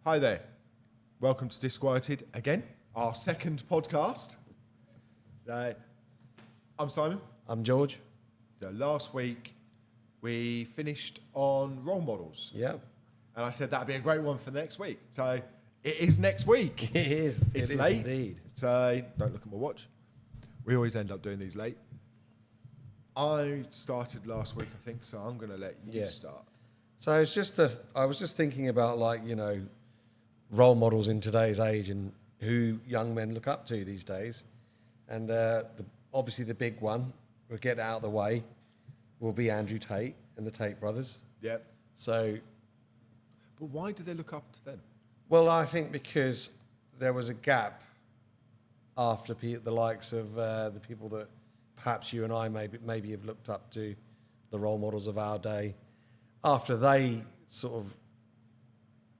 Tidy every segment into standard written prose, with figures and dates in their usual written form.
Hi there. Welcome to Disquieted again, our second podcast. I'm Simon. I'm George. So last week we finished on role models. Yeah. And I said that'd be a great one for next week. So it is next week. It is. It's it late. is indeed. So don't look at my watch. We always end up doing these late. I started last week, I think, so I'm going to let you start. So it's just I was just thinking about, like, you know, role models in today's age and who young men look up to these days. And obviously the big one, we'll get out of the way, will be Andrew Tate and the Tate brothers. Yep. So, but why do they look up to them? well, I think because there was a gap after the likes of the people that perhaps you and I maybe have looked up to, the role models of our day. After they sort of,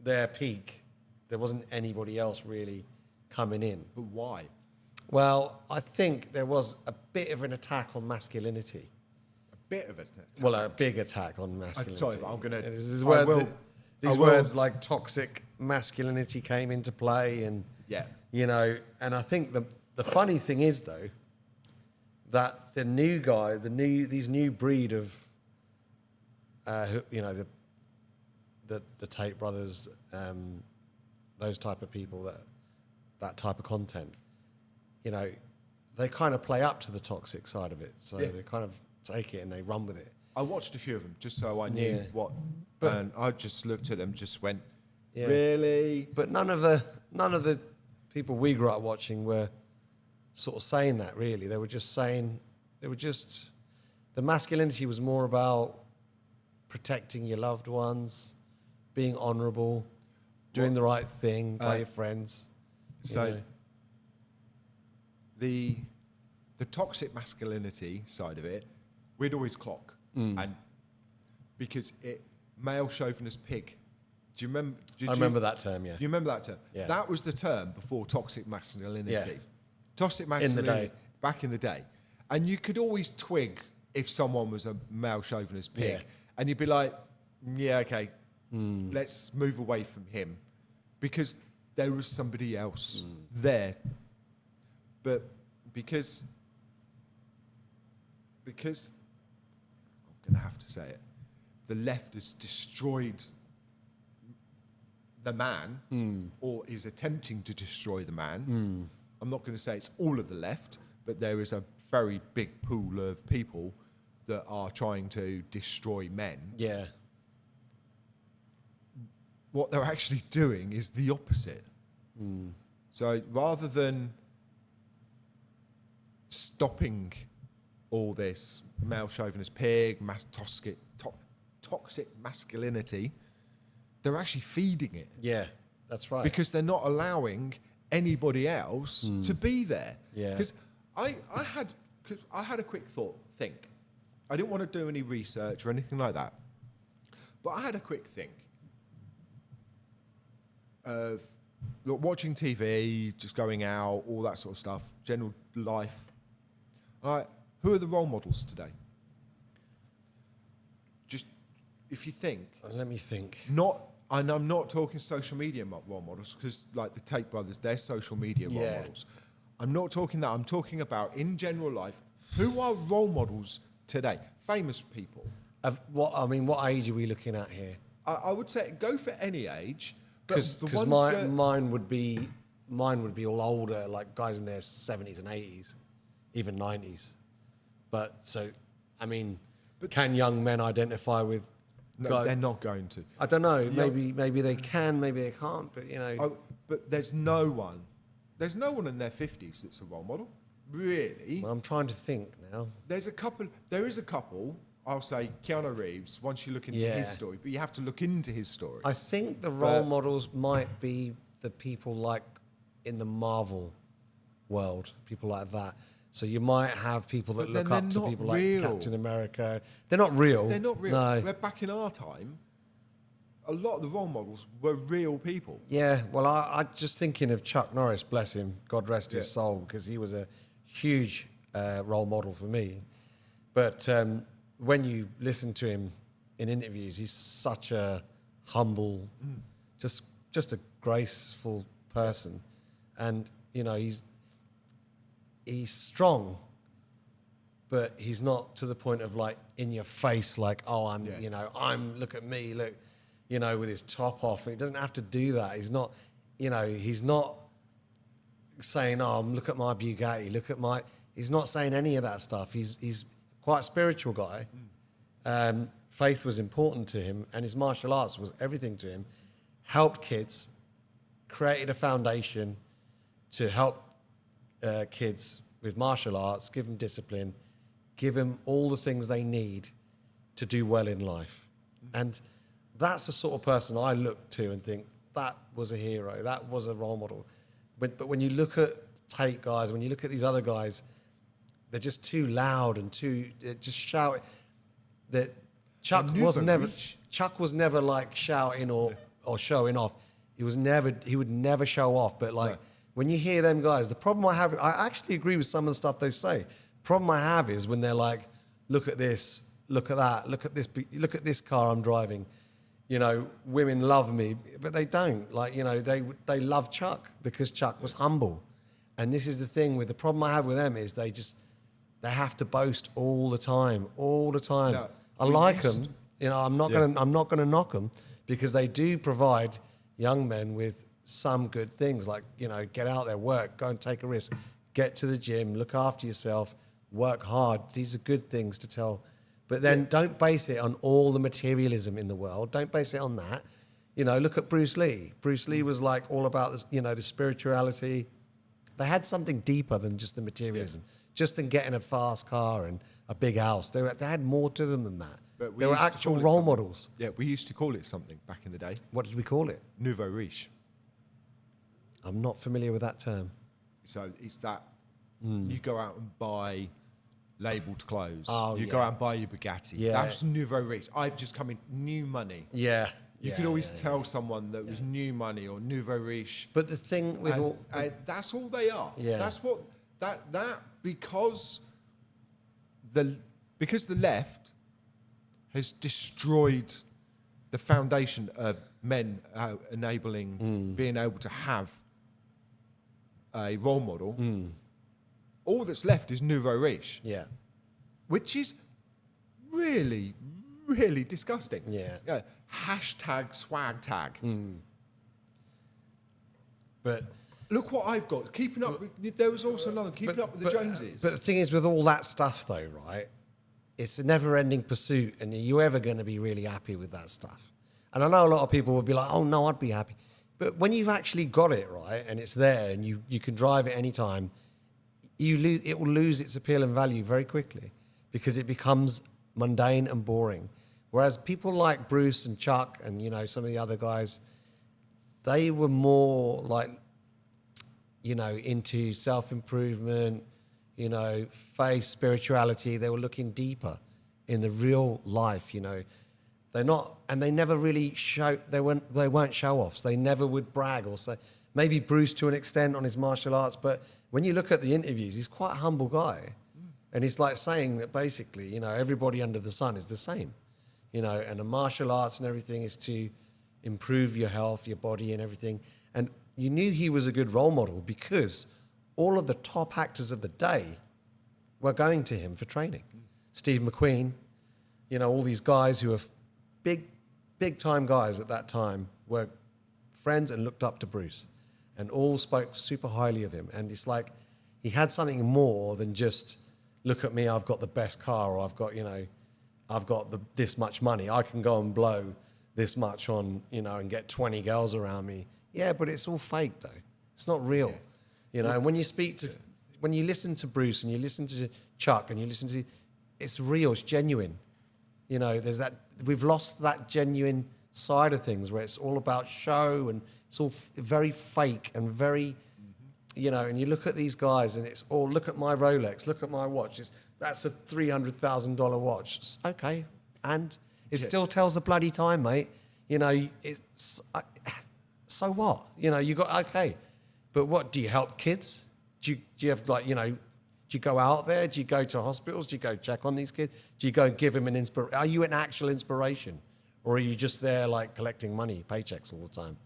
their peak, there wasn't anybody else really coming in. But why? Well, I think there was a bit of an attack on masculinity. A bit of it. Well, a big attack on masculinity. I'm sorry, but I'm going to... These words like toxic masculinity came into play, and you know, and I think the funny thing is, though, that the new guy, these new breed of, you know, the Tate brothers, those type of people, that type of content, you know, they kind of play up to the toxic side of it. So they kind of take it and they run with it. I watched a few of them just so I knew what, and I just looked at them, just went, really? But none of the people we grew up watching were sort of saying that, really. They were just saying, the masculinity was more about protecting your loved ones, being honourable, doing the right thing by your friends. So the toxic masculinity side of it, we'd always clock. And because male chauvinist pig. Do you remember? I remember that term, yeah. Do you remember that term? Yeah. That was the term before toxic masculinity. Yeah. Toxic masculinity. In the day. Back in the day. And you could always twig if someone was a male chauvinist pig. Yeah. And you'd be like, yeah, okay, let's move away from him. Because there was somebody else there. But because I'm going to have to say it, the left has destroyed the man, or is attempting to destroy the man. I'm not going to say it's all of the left, but there is a very big pool of people that are trying to destroy men. Yeah. What they're actually doing is the opposite. So rather than stopping all this male chauvinist pig, toxic masculinity, they're actually feeding it. Yeah, that's right. Because they're not allowing anybody else to be there. Yeah. Because I had a quick think. I didn't want to do any research or anything like that. But I had a quick think of watching TV, just going out, all that sort of stuff, general life. All right, who are the role models today? Just, if you think. Let me think. And I'm not talking social media role models, because like the Tate brothers, they're social media role models. I'm not talking that. I'm talking about in general life. Who are role models today? Famous people. What age are we looking at here? I would say go for any age. Because mine would be all older, like guys in their 70s and 80s, even 90s. But so, I mean, can young men identify with? No, they're not going to. I don't know. Maybe they can. Maybe they can't. But you know. But there's no one. There's no one in their 50s that's a role model, really. I'm trying to think now. There is a couple. I'll say Keanu Reeves. Once you look into his story, but you have to look into his story. I think the role models might be the people like in the Marvel world, people like that. So you might have people that look up to people like Captain America. They're not real. They're not real. No. Back in our time, a lot of the role models were real people. Yeah, well, I just thinking of Chuck Norris, bless him, God rest his soul, because he was a huge role model for me. But when you listen to him in interviews, he's such a humble, just just a graceful person, and you know he's strong, but he's not to the point of like in your face, like, oh, look at me, look, you know, with his top off. And he doesn't have to do that. He's not, you know, he's not saying, oh, look at my Bugatti, he's not saying any of that stuff. He's quite a spiritual guy. Faith was important to him, and his martial arts was everything to him. Helped kids, created a foundation to help kids with martial arts, give them discipline, give them all the things they need to do well in life. And that's the sort of person I look to and think, that was a hero, that was a role model. But when you look at Tate guys, when you look at these other guys, they're just too loud and just shout. That Chuck was never like shouting or showing off. He would never show off. But like when you hear them guys, the problem I have, I actually agree with some of the stuff they say. Problem I have is when they're like, look at this, look at that, look at this car I'm driving. You know, women love me, but they don't. Like, you know, they love Chuck because Chuck was humble. And this is the thing with the problem I have with them is they have to boast all the time. No, I like them. You know, I'm not going to knock them because they do provide young men with some good things, like, you know, get out there, work, go and take a risk, get to the gym, look after yourself, work hard. These are good things to tell. But then don't base it on all the materialism in the world. Don't base it on that. You know, look at Bruce Lee. Bruce Lee was like all about this, you know, the spirituality. They had something deeper than just the materialism. Just in getting a fast car and a big house. They had more to them than that. They were actual role models. Yeah, we used to call it something back in the day. What did we call it? Nouveau riche. I'm not familiar with that term. So it's that you go out and buy labelled clothes. Oh, you go out and buy your Bugatti. Yeah. That's nouveau riche. I've just come in new money. Yeah. You could always tell someone that was new money or nouveau riche. But the thing with that's all they are. Yeah. That's what because the left has destroyed the foundation of men being able to have a role model. All that's left is nouveau riche. Yeah. Which is really, really disgusting. Yeah. Hashtag swag tag. But look what I've got. Keeping up. There was also another. Keeping up with the Joneses. But the thing is, with all that stuff, though, right? It's a never-ending pursuit, and are you ever going to be really happy with that stuff? And I know a lot of people would be like, "Oh no, I'd be happy." But when you've actually got it right, and it's there, and you can drive it anytime, it will lose its appeal and value very quickly because it becomes mundane and boring. Whereas people like Bruce and Chuck and, you know, some of the other guys, they were more like, you know, into self-improvement, you know, faith, spirituality. They were looking deeper in the real life, you know. They never really they weren't show-offs. They never would brag or say, maybe Bruce to an extent on his martial arts, but when you look at the interviews, he's quite a humble guy. And he's like saying that basically, you know, everybody under the sun is the same, you know, and the martial arts and everything is to improve your health, your body and everything. And you knew he was a good role model because all of the top actors of the day were going to him for training. Steve McQueen, you know, all these guys who were big time guys at that time were friends and looked up to Bruce and all spoke super highly of him. And it's like he had something more than just, look at me, I've got the best car, or I've got this much money. I can go and blow this much on, you know, and get 20 girls around me. Yeah, but it's all fake though. It's not real. You know, and when you listen to Bruce and you listen to Chuck and you listen to, it's real, it's genuine. You know, we've lost that genuine side of things where it's all about show and it's all very fake and very, you know, and you look at these guys and it's all, look at my Rolex, look at my watch. That's a $300,000 watch. It's okay. And it still tells the bloody time, mate. You know, so what? You know, you got, okay. But what, do you help kids? Do you have like, you know, do you go out there? Do you go to hospitals? Do you go check on these kids? Do you go and give them an inspiration? Are you an actual inspiration? Or are you just there like collecting money, paychecks all the time?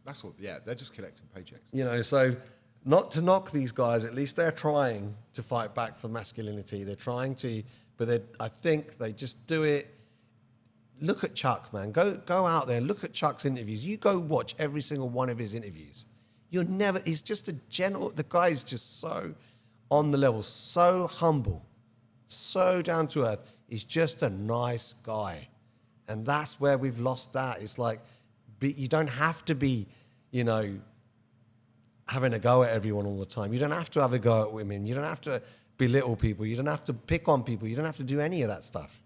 That's what. Yeah, they're just collecting paychecks. You know, so not to knock these guys, at least they're trying to fight back for masculinity. They're trying to, but I think they just do it. Look at Chuck, man. Go out there, look at Chuck's interviews. You go watch every single one of his interviews. He's just the guy's just so on the level, so humble, so down to earth. He's just a nice guy. And that's where we've lost that. It's like, you don't have to be, you know, having a go at everyone all the time. You don't have to have a go at women. You don't have to belittle people. You don't have to pick on people. You don't have to do any of that stuff.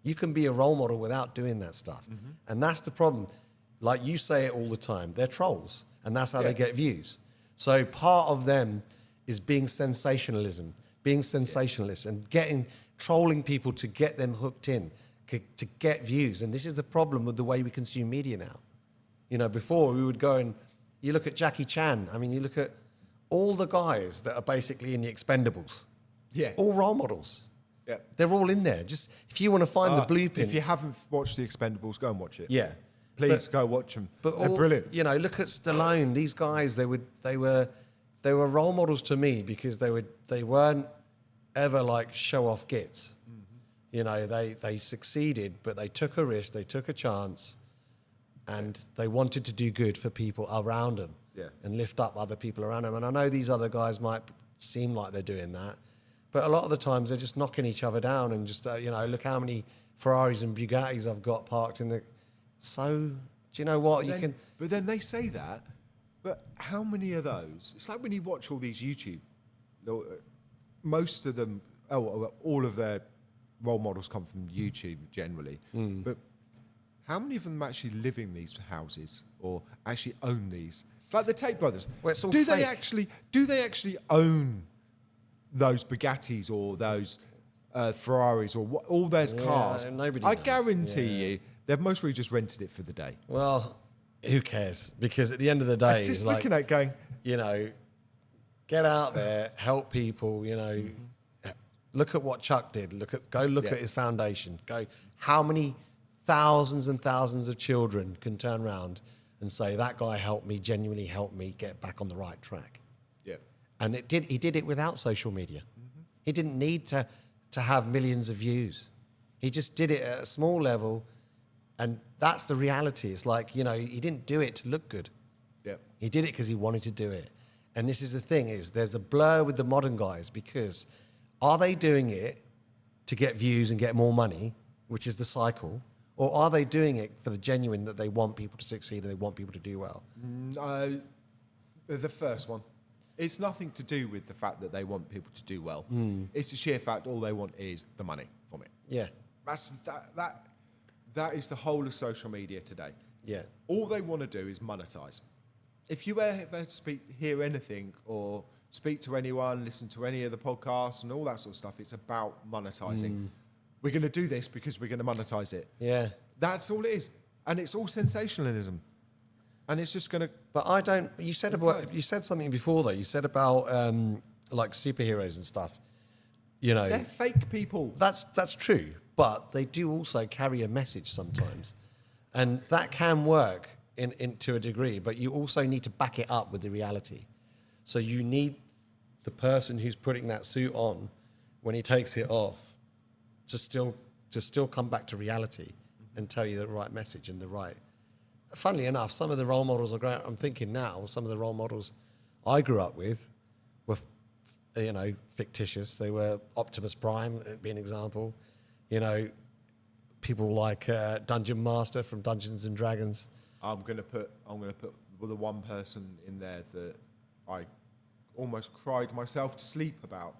You can be a role model without doing that stuff. Mm-hmm. And that's the problem. Like you say it all the time, they're trolls. And that's how they get views. So part of them is being sensationalism, being sensationalist and trolling people to get them hooked in, to get views. And this is the problem with the way we consume media now. You know, before we would go and you look at Jackie Chan. I mean, you look at all the guys that are basically in the Expendables. Yeah. All role models. Yeah. They're all in there. Just if you want to find the blueprint. If you haven't watched the Expendables, go and watch it. Yeah. Please go watch them. They're brilliant. You know, look at Stallone. These guys, they were role models to me because they weren't ever like show off gits. Mm-hmm. You know, they succeeded, but they took a risk, they took a chance, and they wanted to do good for people around them and lift up other people around them. And I know these other guys might seem like they're doing that, but a lot of the times they're just knocking each other down and just you know, look how many Ferraris and Bugattis I've got parked in the. So, do you know what? But then they say that, but how many of those? It's like when you watch all these YouTube, most of them, all of their role models come from YouTube generally. Mm. But how many of them actually live in these houses or actually own these? Like the Tate brothers. Well, it's all do fake. they actually own those Bugattis or those Ferraris or all those cars? Nobody I knows. guarantee you. They've most probably just rented it for the day. Well, who cares? Because at the end of the day, just looking at going, you know, get out there, help people. You know, look at what Chuck did. Go look at his foundation. Go, how many thousands and thousands of children can turn around and say that guy helped me, genuinely helped me get back on the right track. Yeah, and he did it without social media. Mm-hmm. He didn't need to have millions of views. He just did it at a small level. And that's the reality. It's like, you know, he didn't do it to look good. Yeah. He did it because he wanted to do it. And this is the thing, is there's a blur with the modern guys because are they doing it to get views and get more money, which is the cycle, or are they doing it for the genuine that they want people to succeed and they want people to do well? The first one. It's nothing to do with the fact that they want people to do well. Mm. It's a sheer fact all they want is the money from it. Yeah. That is the whole of social media today. Yeah. All they want to do is monetize. If you ever hear anything or speak to anyone, listen to any of the podcasts and all that sort of stuff, it's about monetizing. Mm. We're going to do this because we're going to monetize it. Yeah. That's all it is. And it's all sensationalism. And it's just going to... But I don't... You said something before, though. You said about like superheroes and stuff. You know... They're fake people. That's true. But they do also carry a message sometimes. And that can work to a degree, but you also need to back it up with the reality. So you need the person who's putting that suit on when he takes it off to still come back to reality and tell you the right message and the right... Funnily enough, some of the role models I'm thinking now, some of the role models I grew up with were, you know, fictitious. They were Optimus Prime, be an example. You know, people like Dungeon Master from Dungeons and Dragons. I'm gonna put the one person in there that I almost cried myself to sleep about.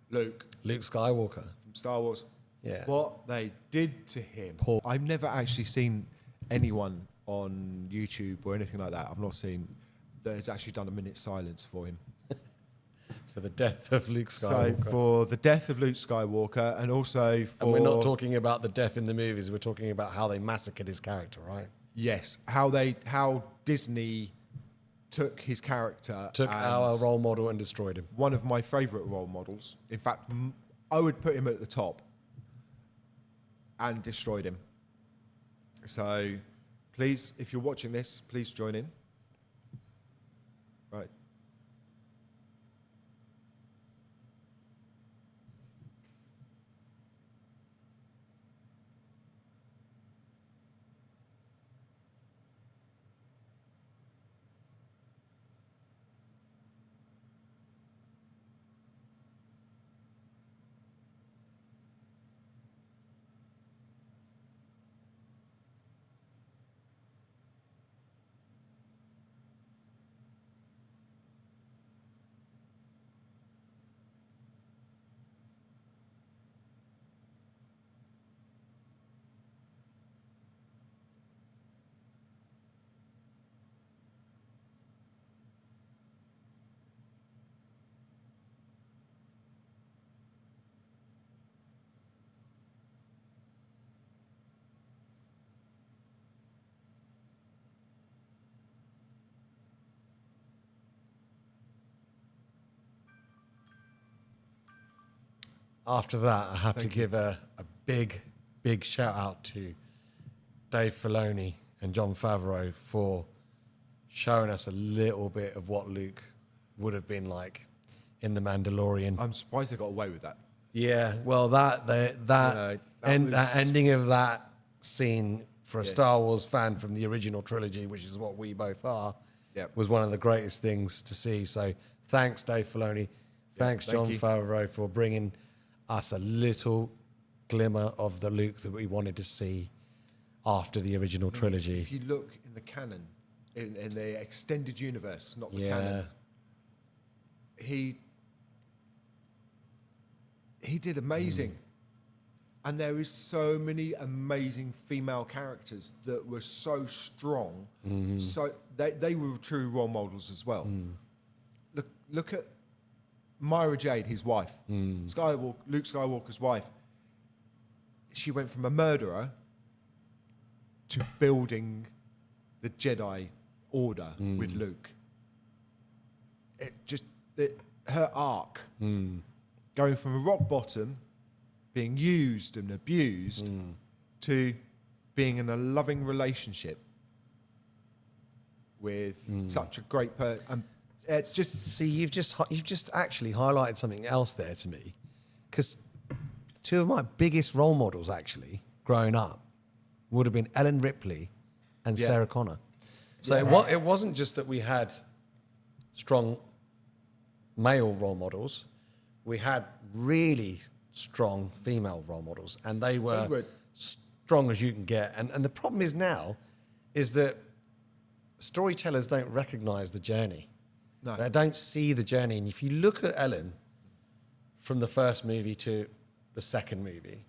Luke Skywalker from Star Wars. Yeah. What they did to him. I've never actually seen anyone on YouTube or anything like that. I've not seen that has actually done a minute's silence for him. For the death of Luke Skywalker. So for the death of Luke Skywalker, and also for... And we're not talking about the death in the movies, we're talking about how they massacred his character, right? Yes, how Disney took his character... Took our role model and destroyed him. One of my favourite role models. In fact, I would put him at the top. And destroyed him. So please, if you're watching this, please join in. after that, I have to give a big shout out to Dave Filoni and Jon Favreau for showing us a little bit of what Luke would have been like in The Mandalorian. I'm surprised they got away with that. Yeah, well, that ending of that scene for a Star Wars fan from the original trilogy, which is what we both are, was one of the greatest things to see. So thanks, Dave Filoni. Thanks, Jon Favreau, for bringing us a little glimmer of the Luke that we wanted to see after the original trilogy. If you look in the canon, in the extended universe, not the canon, he did amazing. And there is so many amazing female characters that were so strong. So they were true role models as well. Look at Myra Jade, his wife, Luke Skywalker's wife. She went from a murderer to building the Jedi Order with Luke. Her arc, going from a rock bottom, being used and abused, to being in a loving relationship with such a great person. See, you've just actually highlighted something else there to me, because two of my biggest role models actually growing up would have been Ellen Ripley and Sarah Connor. So it wasn't just that we had strong male role models, we had really strong female role models, and they were strong as you can get. And the problem is now is that storytellers don't recognize the journey. No. They don't see the journey. And if you look at Ellen from the first movie to the second movie,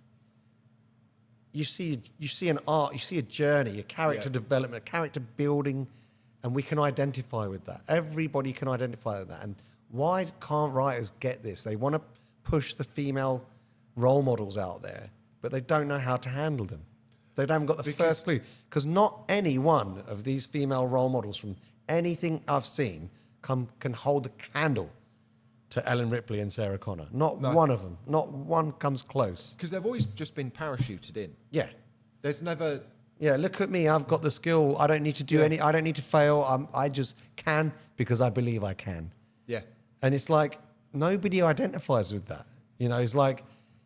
you see an art, you see a journey, a character development, a character building, and we can identify with that. Everybody can identify with that. And why can't writers get this? They want to push the female role models out there, but they don't know how to handle them. They haven't got the first clue. Because not any one of these female role models from anything I've seen can hold a candle to Ellen Ripley and Sarah Connor. Not one of them. Not one comes close. Because they've always just been parachuted in. Yeah. There's never... Yeah, look at me. I've got the skill. I don't need to do I don't need to fail. I just can because I believe I can. Yeah. And it's like, nobody identifies with that. You know, it's like,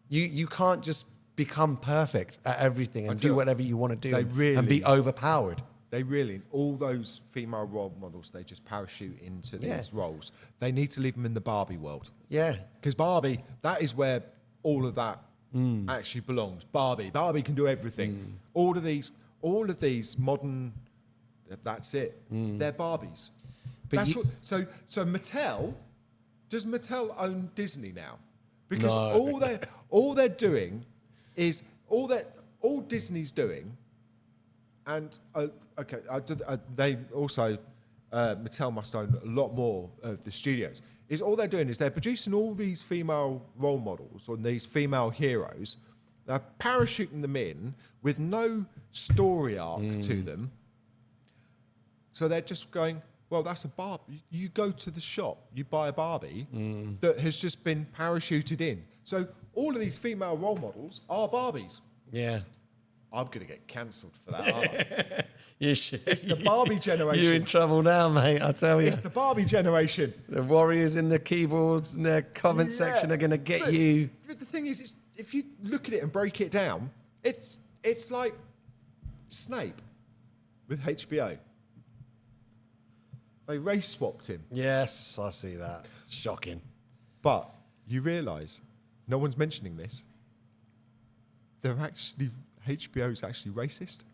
you can't just become perfect at everything and do whatever you want to do and be overpowered. They really, all those female role models, they just parachute into these roles. They need to leave them in the Barbie world. Yeah. Because Barbie, that is where all of that actually belongs. Barbie can do everything. All of these modern, that's it. They're Barbies. But so Mattel, does Mattel own Disney now? Because all they're doing is all Disney's doing. And they also Mattel must own a lot more of the studios. Is all they're doing is they're producing all these female role models or these female heroes. They're parachuting them in with no story arc to them. So they're just going, well, that's a Barbie. You go to the shop, you buy a Barbie that has just been parachuted in. So all of these female role models are Barbies. Yeah. I'm going to get cancelled for that, aren't I? You should. It's the Barbie generation. You're in trouble now, mate, I tell you. It's the Barbie generation. The warriors in the keyboards and their comment section are going to get you. But the thing is, if you look at it and break it down, it's like Snape with HBO. They race swapped him. Yes, I see that. Shocking. But you realise, no one's mentioning this, HBO's actually racist.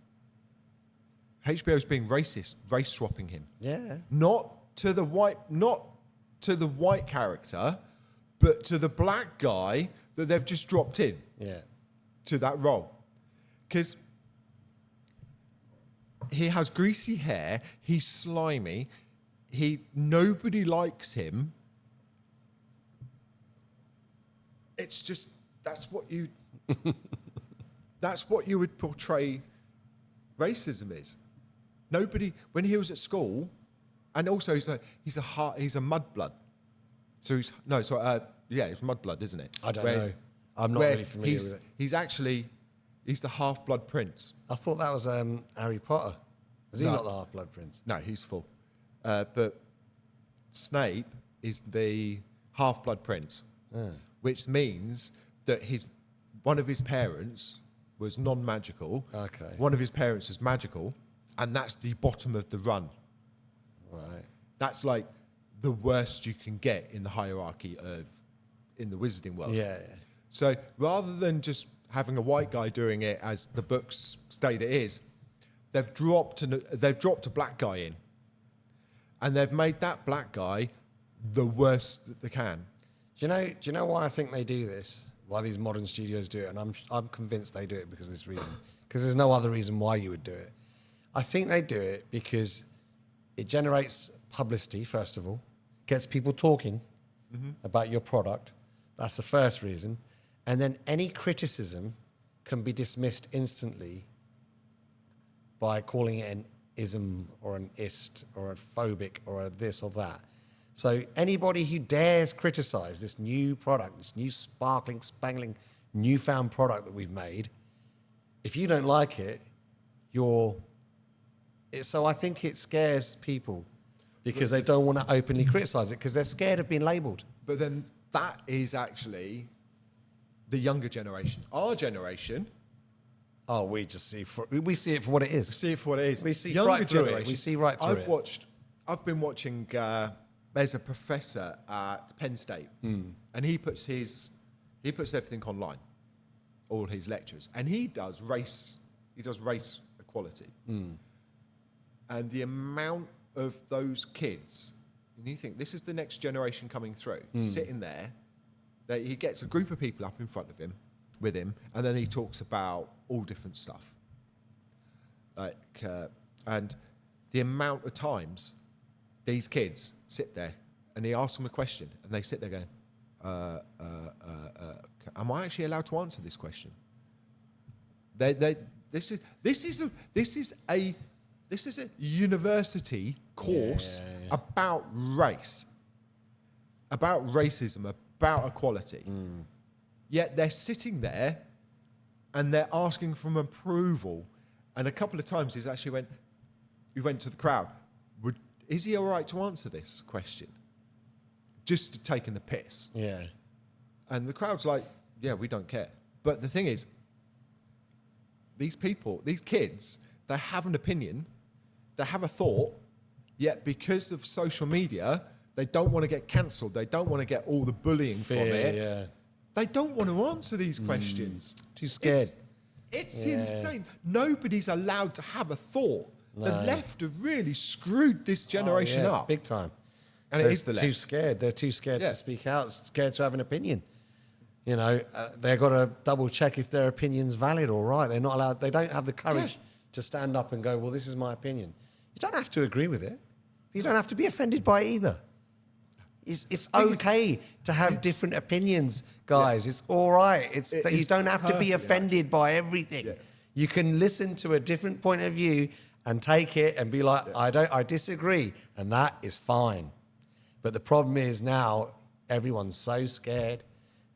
HBO's being racist, race swapping him. Yeah. Not to the white character, but to the black guy that they've just dropped in. Yeah. To that role. Because he has greasy hair, he's slimy, nobody likes him. It's just that's what you would portray racism is. Nobody, when he was at school, and also he's a mudblood. So he's mudblood, isn't it? I don't know. I'm not really familiar with it. He's the half-blood prince. I thought that was Harry Potter. Is he not the half-blood prince? No, he's full. But Snape is the half-blood prince, which means that one of his parents was non-magical. Okay. One of his parents was magical, and that's the bottom of the run. Right. That's like the worst you can get in the hierarchy in the wizarding world. Yeah. So rather than just having a white guy doing it as the books state it is, they've dropped a black guy in, and they've made that black guy the worst that they can. Do you know why I think they do this? Why these modern studios do it? And I'm convinced they do it because of this reason. Because there's no other reason why you would do it. I think they do it because it generates publicity, first of all, gets people talking about your product. That's the first reason. And then any criticism can be dismissed instantly by calling it an ism or an ist or a phobic or a this or that. So anybody who dares criticize this new product, this new sparkling, spangling, newfound product that we've made, if you don't like it, so I think it scares people because they don't want to openly criticize it because they're scared of being labeled. But then that is actually the younger generation. Our generation... Oh, we see it for what it is. We see it for what it is. We see younger right through generation, it. We see right through it. I've been watching... there's a professor at Penn State, and he puts everything online, all his lectures, and he does race equality, and the amount of those kids, and you think this is the next generation coming through, sitting there, that he gets a group of people up in front of him, with him, and then he talks about all different stuff, and the amount of times these kids sit there and he asks them a question and they sit there going, am I actually allowed to answer this question? This is a university course about race, about racism, about equality. Yet they're sitting there and they're asking for approval. And a couple of times we went to the crowd, is he all right to answer this question? Just taking the piss. Yeah. And the crowd's like, yeah, we don't care. But the thing is, these kids, they have an opinion, they have a thought, yet because of social media, they don't want to get cancelled. They don't want to get all the bullying from it. Yeah. They don't want to answer these questions. Too scared. It's insane. Nobody's allowed to have a thought. No. The left have really screwed this generation up. Big time. And it is the left. Too scared. They're too scared to speak out, scared to have an opinion. You know, they've got to double check if their opinion's valid or right. They're not allowed, they don't have the courage to stand up and go, well, this is my opinion. You don't have to agree with it. You don't have to be offended by it either. It's okay to have different opinions, guys. Yeah. It's all right. You don't have to be offended by everything. Yeah. You can listen to a different point of view and take it and be like, I disagree, and that is fine. But the problem is now everyone's so scared.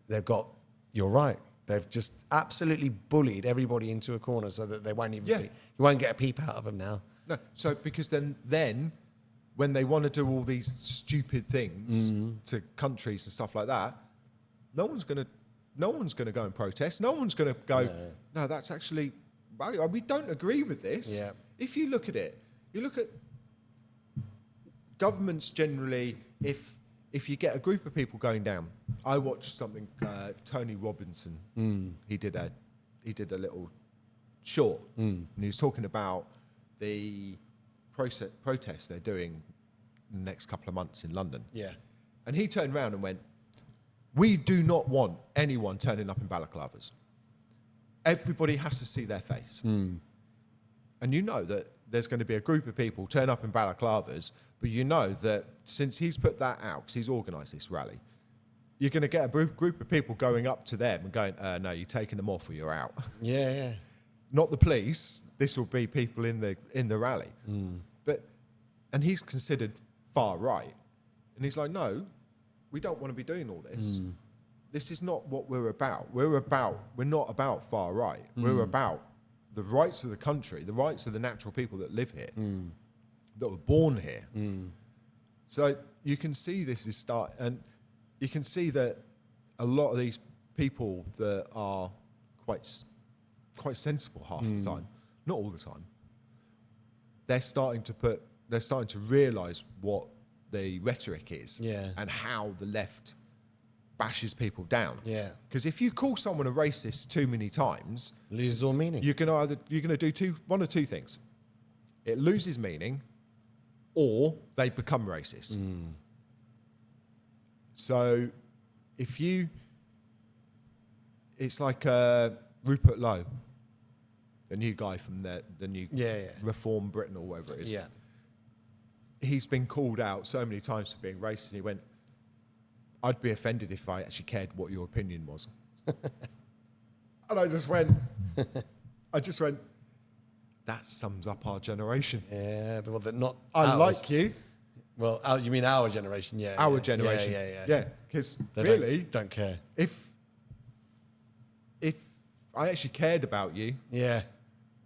You're right. They've just absolutely bullied everybody into a corner so that they won't even you won't get a peep out of them now. No, so because then when they want to do all these stupid things to countries and stuff like that, no one's going to go and protest. No one's going to go, no, that's actually, we don't agree with this. Yeah. If you look at it, you look at governments generally, if you get a group of people going down, I watched something, Tony Robinson, he did a little short, and he was talking about the protests they're doing in the next couple of months in London. Yeah. And he turned around and went, we do not want anyone turning up in balaclavas. Everybody has to see their face. And you know that there's going to be a group of people turn up in balaclavas, but you know that since he's put that out, because he's organised this rally, you're going to get a group of people going up to them and going, no, you're taking them off or you're out. Yeah. Not the police. This will be people in the rally. And he's considered far right. And he's like, no, we don't want to be doing all this. this is not what we're about. We're not about far right. We're about the rights of the country, the rights of the natural people that live here, that were born here. So you can see this is and you can see that a lot of these people that are quite sensible half the time, not all the time, they're starting to realise what the rhetoric is and how the left bashes people down. Yeah. Because if you call someone a racist too many times, loses all meaning. you're going to do one of two things. It loses meaning, or they become racist. So it's like Rupert Lowe, the new guy from the new Reform Britain or whatever it is. Yeah. He's been called out so many times for being racist, and he went, I'd be offended if I actually cared what your opinion was. And I just went, that sums up our generation. Yeah, well, not I ours. like you. Well, you mean our generation? Yeah. Our generation. Yeah, because really... Don't care. If I actually cared about you,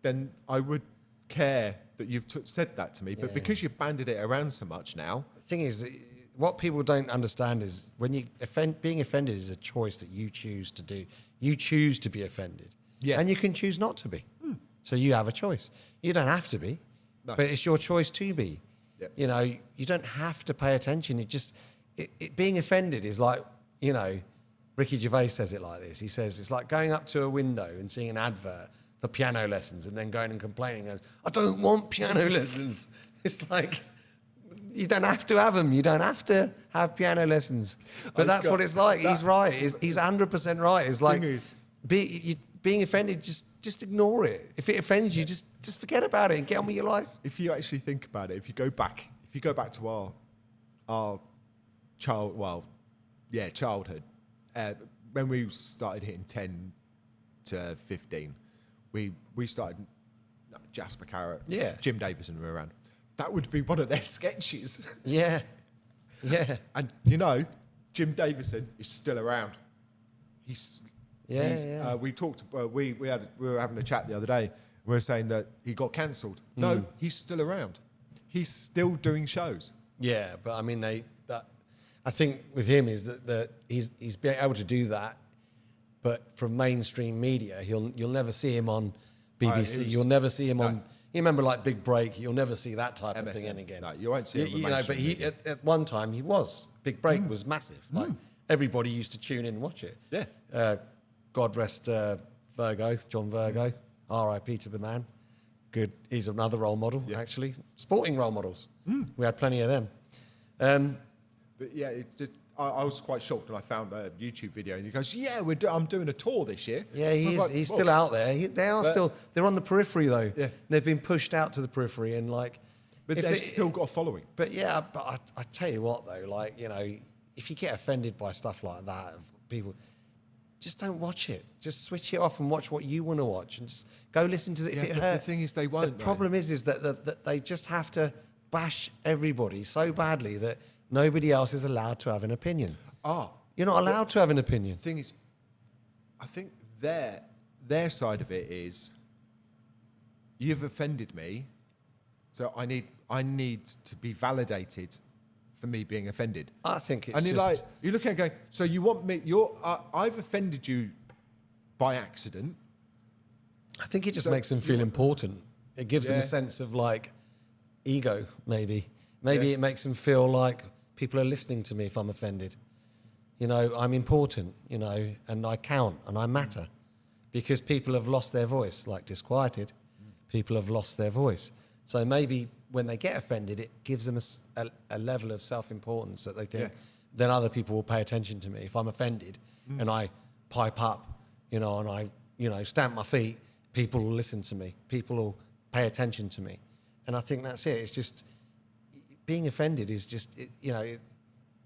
then I would care that you've said that to me. But because you've banded it around so much now... The thing is, what people don't understand is when you being offended is a choice that you choose to do. You choose to be offended. Yeah. And you can choose not to be. So you have a choice. You don't have to be, but it's your choice to be. Yep. You know, you don't have to pay attention. Being offended is like, you know, Ricky Gervais says it like this. He says, it's like going up to a window and seeing an advert for piano lessons and then going and complaining, goes, I don't want piano lessons. It's like, you don't have to have them. You don't have to have piano lessons. But that's what it's like. He's right. He's 100% right. It's like, being offended, just ignore it. If it offends you, just forget about it and get on with your life. If you actually think about it, if you go back to our childhood, when we started hitting 10 to 15, we started Jasper Carrot, Jim Davison were around. That would be one of their sketches. Yeah. And you know, Jim Davison is still around. We talked. We were having a chat the other day. We were saying that he got cancelled. No, he's still around. He's still doing shows. Yeah, but I mean, I think with him is that he's been able to do that, but from mainstream media, you'll never see him on BBC. You'll never see him on. You remember like Big Break? You'll never see that type of thing again. No, you won't see him. You know, but at one time he was. Big Break was massive. Like everybody used to tune in and watch it. Yeah. God rest Virgo, John Virgo. R.I.P. to the man. Good. He's another role model, actually. Sporting role models. We had plenty of them. But yeah, it's just I was quite shocked when I found a YouTube video and he goes, "Yeah, I'm doing a tour this year." Yeah, he's still out there. They're on the periphery though. Yeah. They've been pushed out to the periphery and like. But they've still got a following. But yeah, I tell you what though, like, you know, if you get offended by stuff like that, people. Just don't watch it. Just switch it off and watch what you want to watch, and just go listen to it. Yeah, but the thing is, they won't. The problem is that they just have to bash everybody so badly that nobody else is allowed to have an opinion. You're not allowed to have an opinion. The thing is, I think their side of it is, you've offended me, so I need to be validated for me being offended. I think it's and you're looking at it going, so you want me, I've offended you by accident. I think it just makes them feel important. It gives them a sense of like ego, maybe. Maybe it makes them feel like people are listening to me if I'm offended. You know, I'm important, you know, and I count and I matter. Because people have lost their voice, like Disquieted. People have lost their voice. So maybe when they get offended, it gives them a level of self-importance that they think, then other people will pay attention to me. If I'm offended and I pipe up, you know, and I, you know, stamp my feet, people will listen to me. People will pay attention to me. And I think that's it. It's just, being offended is just, you know,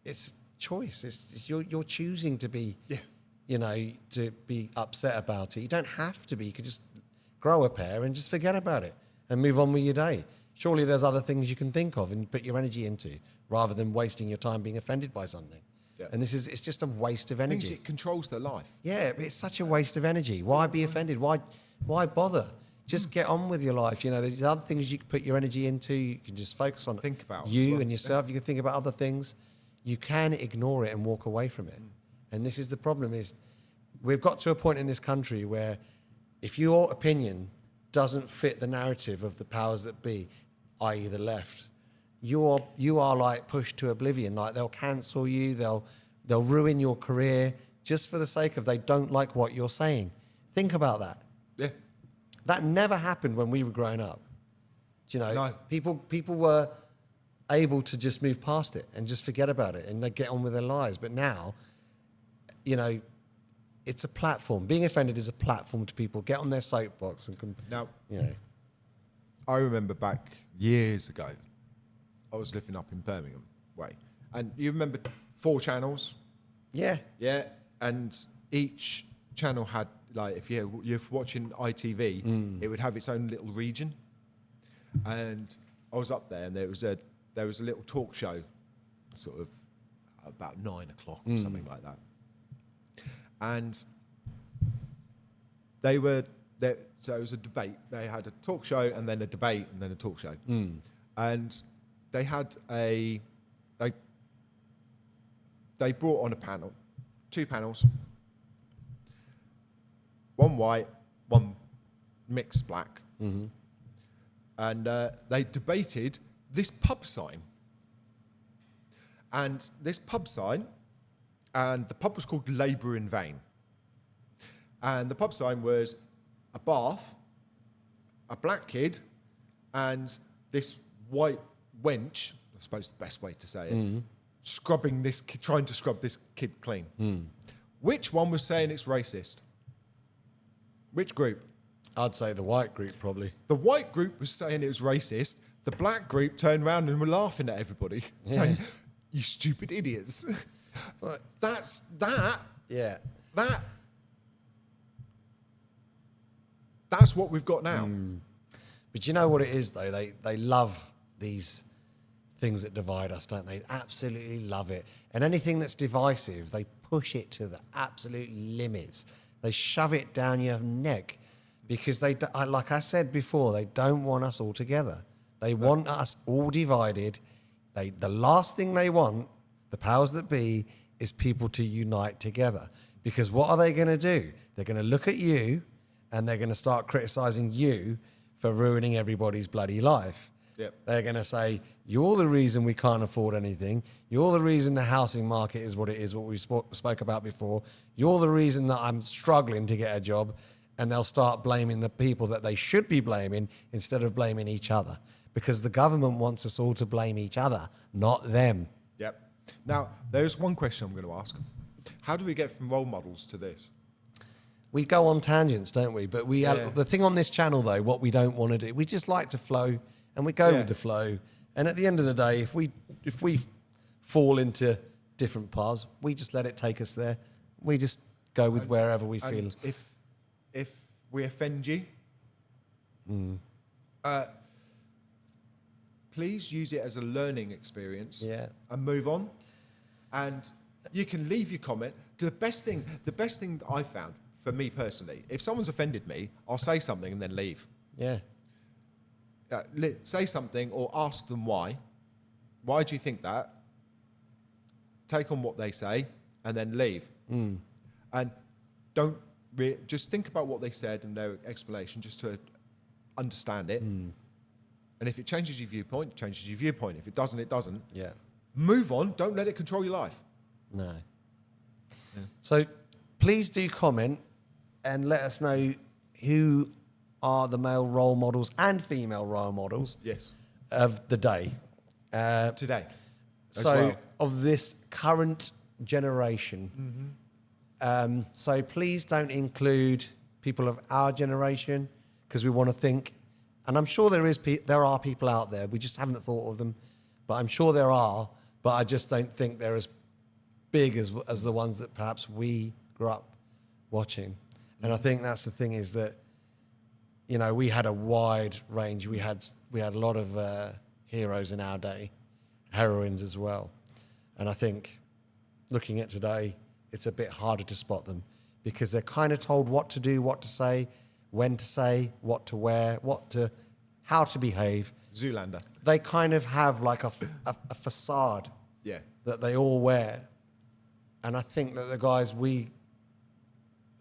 it's choice. You're choosing to be, you know, to be upset about it. You don't have to be. You could just grow a pair and just forget about it and move on with your day. Surely there's other things you can think of and put your energy into rather than wasting your time being offended by something. Yeah. And it's just a waste of energy. It controls their life. Yeah, it's such a waste of energy. Why be offended? Why bother? Just get on with your life. You know, there's other things you can put your energy into. You can just focus on Think about you well. and yourself. You can think about other things. You can ignore it and walk away from it. And this is the problem: is we've got to a point in this country where if your opinion doesn't fit the narrative of the powers that be, i.e. the left, you are like pushed to oblivion. Like they'll cancel you. They'll ruin your career just for the sake of they don't like what you're saying. Think about that. Yeah. That never happened when we were growing up. Do you know? No. People were able to just move past it and just forget about it and they get on with their lives. But now, you know, it's a platform. Being offended is a platform to people get on their soapbox and Now, you know. I remember back years ago, I was living up in Birmingham way, and you remember 4 channels? Yeah. Yeah, and each channel had, like, if you're watching ITV, it would have its own little region. And I was up there, and there was a little talk show, sort of about 9 o'clock or something like that. And they were there, so it was a debate. They had a talk show, and then a debate, and then a talk show. And they had they brought on a panel, 2 panels. One white, one mixed black. And they debated this pub sign. And this pub sign, and the pub was called Labour in Vain. And the pub sign was a bath, a black kid, and this white wench, I suppose the best way to say it, scrubbing this kid, trying to scrub this kid clean. Which one was saying it's racist? Which group? I'd say the white group probably. The white group was saying it was racist. The black group turned around and were laughing at everybody, saying, "You stupid idiots." That's what we've got now. But you know what it is though? They love these things that divide us, don't they? Absolutely love it. And anything that's divisive, they push it to the absolute limits. They shove it down your neck because like I said before, they don't want us all together. They want us all divided. The last thing they want, the powers that be, is people to unite together. Because what are they going to do? They're going to look at you and they're going to start criticising you for ruining everybody's bloody life. Yep. They're going to say, you're the reason we can't afford anything. You're the reason the housing market is what it is, what we spoke about before. You're the reason that I'm struggling to get a job. And they'll start blaming the people that they should be blaming instead of blaming each other. Because the government wants us all to blame each other, not them. Yep. Now, there's one question I'm going to ask. How do we get from role models to this? We go on tangents, don't we? But the thing on this channel, though, what we don't want to do, we just like to flow, and we go with the flow. And at the end of the day, if we fall into different paths, we just let it take us there. We just go with wherever we feel. If we offend you, please use it as a learning experience and move on. And you can leave your comment. 'Cause the best thing that I found, for me personally, if someone's offended me, I'll say something and then leave. Yeah. Say something or ask them why. Why do you think that? Take on what they say and then leave. And don't just think about what they said and their explanation just to understand it. And if it changes your viewpoint, it changes your viewpoint. If it doesn't, it doesn't. Yeah. Move on. Don't let it control your life. No. Yeah. So please do comment and let us know who are the male role models and female role models of the day. Today. So of this current generation. So please don't include people of our generation because we want to think, and I'm sure there are people out there, we just haven't thought of them, but I'm sure there are, but I just don't think they're as big as the ones that perhaps we grew up watching. And I think that's the thing is that, you know, we had a wide range. We had a lot of heroes in our day, heroines as well. And I think, looking at today, it's a bit harder to spot them because they're kind of told what to do, what to say, when to say, what to wear, how to behave. Zoolander. They kind of have like a facade that they all wear. And I think that the guys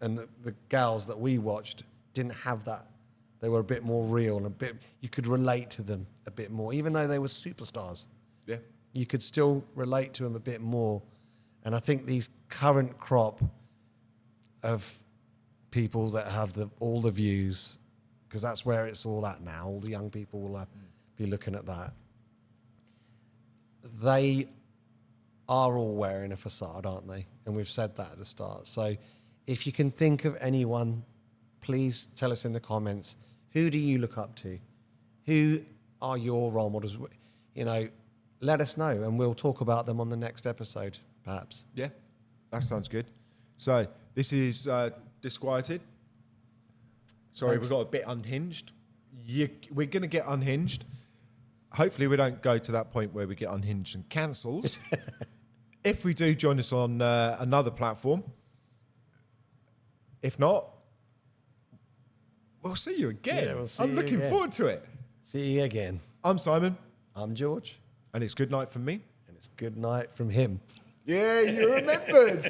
and the gals that we watched didn't have that. They were a bit more real and you could relate to them a bit more, even though they were superstars. Yeah. You could still relate to them a bit more. And I think these current crop of people that have all the views, because that's where it's all at now, all the young people will be looking at that. They are all wearing a facade, aren't they? And we've said that at the start. So if you can think of anyone, please tell us in the comments, who do you look up to? Who are your role models? You know, let us know and we'll talk about them on the next episode, perhaps. Yeah, that sounds good. So this is Disquieted. Sorry, Thanks. we got a bit unhinged. We're going to get unhinged. Hopefully we don't go to that point where we get unhinged and cancelled. If we do, join us on another platform. If not, we'll see you again. Yeah, we'll see I'm you looking again. forward to it. See you again. I'm Simon. I'm George. And it's good night from me. And it's good night from him. Yeah, you remembered.